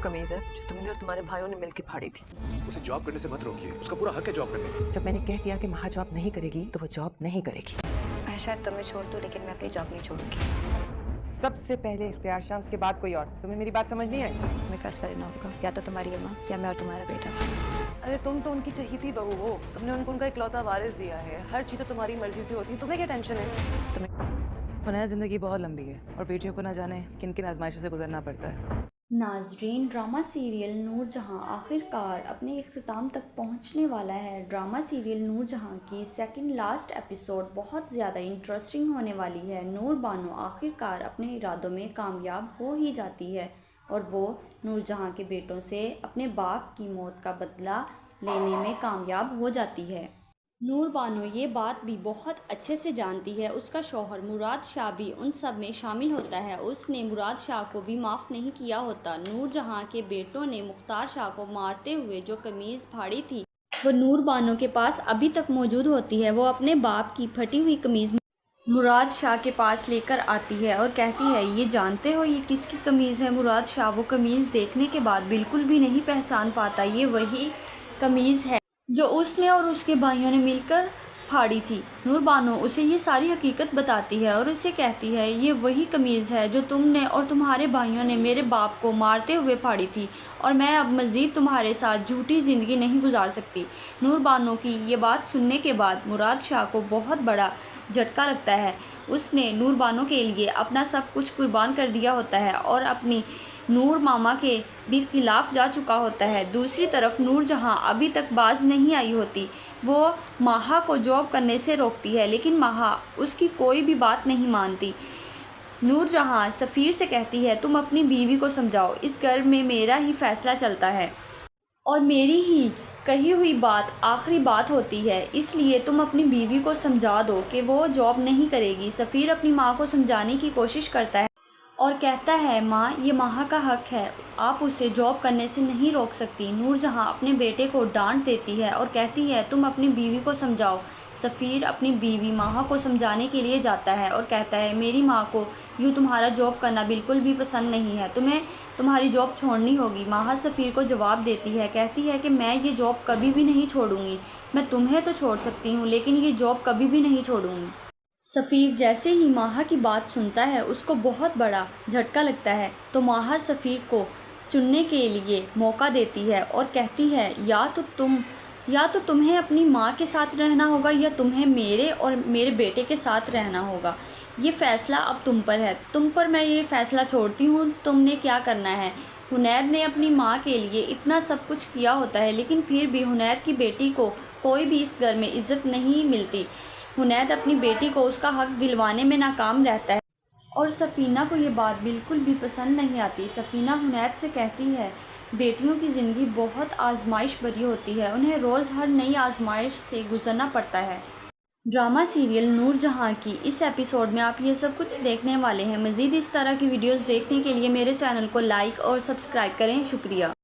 कमीज है जो तुमने और तुम्हारे भाइयों ने मिलकर फाड़ी थी। उसे जॉब करने से मत रोकिए, उसका पूरा हक है जॉब करने का। जब मैंने कह दिया कि महा जॉब नहीं करेगी तो वो जॉब नहीं करेगी। मैं शायद तुम्हें छोड़ दूं लेकिन मैं अपनी जॉब नहीं छोड़ूंगी। सबसे पहले इख्तियार शाह, उसके बाद कोई और। तुम्हें मेरी बात समझ नहीं आई? मैं फैसला लेना होगा, या तो तुम्हारी अम्मा या मैं और तुम्हारा बेटा। अरे तुम तो उनकी चहीती बहू हो, तुमने उनको उनका इकलौता वारिस दिया है, हर चीज़ तो तुम्हारी मर्जी से होती है, तुम्हें क्या टेंशन है? तुम्हें ज़िंदगी बहुत लंबी है और बेटियों को ना जाने किन किन आजमाइशों से गुजरना पड़ता है। नाजरीन, ड्रामा सीरियल नूरजहां आखिरकार अपने इख्तिताम तक पहुंचने वाला है। ड्रामा सीरियल नूरजहां की सेकंड लास्ट एपिसोड बहुत ज़्यादा इंटरेस्टिंग होने वाली है। नूर बानो आखिरकार अपने इरादों में कामयाब हो ही जाती है और वो नूरजहां के बेटों से अपने बाप की मौत का बदला लेने में कामयाब हो जाती है। नूर बानो ये बात भी बहुत अच्छे से जानती है। उसका शौहर मुराद शाह भी उन सब में शामिल होता है। उसने मुराद शाह को भी माफ़ नहीं किया होता। नूरजहां के बेटों ने मुख्तार शाह को मारते हुए जो कमीज़ फाड़ी थी वो नूर बानो के पास अभी तक मौजूद होती है। वो अपने बाप की फटी हुई कमीज़ मुराद शाह के पास लेकर आती है और कहती है, ये जानते हो ये किसकी कमीज़ है? मुराद शाह वो कमीज़ देखने के बाद बिल्कुल भी नहीं पहचान पाता। ये वही कमीज़ है जो उसने और उसके भाइयों ने मिलकर फाड़ी थी। नूर बानो उसे ये सारी हकीकत बताती है और उसे कहती है, ये वही कमीज़ है जो तुमने और तुम्हारे भाइयों ने मेरे बाप को मारते हुए फाड़ी थी और मैं अब मज़ीद तुम्हारे साथ झूठी ज़िंदगी नहीं गुजार सकती। नूर बानो की ये बात सुनने के बाद मुराद शाह को बहुत बड़ा झटका लगता है। उसने नूर बानो के लिए अपना सब कुछ कुर्बान कर दिया होता है और अपनी नूर मामा के भी खिलाफ जा चुका होता है। दूसरी तरफ नूरजहां अभी तक बाज नहीं आई होती। वो माहा को जॉब करने से रोकती है लेकिन माहा उसकी कोई भी बात नहीं मानती। नूरजहां सफ़ीर से कहती है, तुम अपनी बीवी को समझाओ, इस घर में मेरा ही फैसला चलता है और मेरी ही कही हुई बात आखिरी बात होती है, इसलिए तुम अपनी बीवी को समझा दो कि वो जॉब नहीं करेगी। सफ़ीर अपनी माँ को समझाने की कोशिश करता है और कहता है, माँ ये माहा का हक है, आप उसे जॉब करने से नहीं रोक सकती। नूरजहां अपने बेटे को डांट देती है और कहती है, तुम अपनी बीवी को समझाओ। सफ़ीर अपनी बीवी माहा को समझाने के लिए जाता है और कहता है, मेरी माँ को यूँ तुम्हारा जॉब करना बिल्कुल भी पसंद नहीं है, तुम्हें तुम्हारी जॉब छोड़नी होगी। माहा सफ़ीर को जवाब देती है, कहती है कि मैं ये जॉब कभी भी नहीं छोड़ूंगी। मैं तुम्हें तो छोड़ सकती हूँ लेकिन ये जॉब कभी भी नहीं छोड़ूंगी। सफ़ीर जैसे ही माहा की बात सुनता है उसको बहुत बड़ा झटका लगता है तो माहा सफ़ीर को चुनने के लिए मौका देती है और कहती है, या तो तुम्हें अपनी माँ के साथ रहना होगा या तुम्हें मेरे और मेरे बेटे के साथ रहना होगा। ये फ़ैसला अब तुम पर है, तुम पर मैं ये फ़ैसला छोड़ती हूँ, तुमने क्या करना है। हुनैद ने अपनी माँ के लिए इतना सब कुछ किया होता है लेकिन फिर भी हुनैद की बेटी को कोई भी इस घर में इज़्ज़त नहीं मिलती। हुनैद अपनी बेटी को उसका हक दिलवाने में नाकाम रहता है और सफ़ीना को ये बात बिल्कुल भी पसंद नहीं आती। सफ़ीना हुनैद से कहती है, बेटियों की ज़िंदगी बहुत आजमाइश भरी होती है, उन्हें रोज़ हर नई आजमाइश से गुजरना पड़ता है। ड्रामा सीरियल नूरजहां की इस एपिसोड में आप ये सब कुछ देखने वाले हैं। मज़ीद इस तरह की वीडियोज़ देखने के लिए मेरे चैनल को लाइक और सब्सक्राइब करें। शुक्रिया।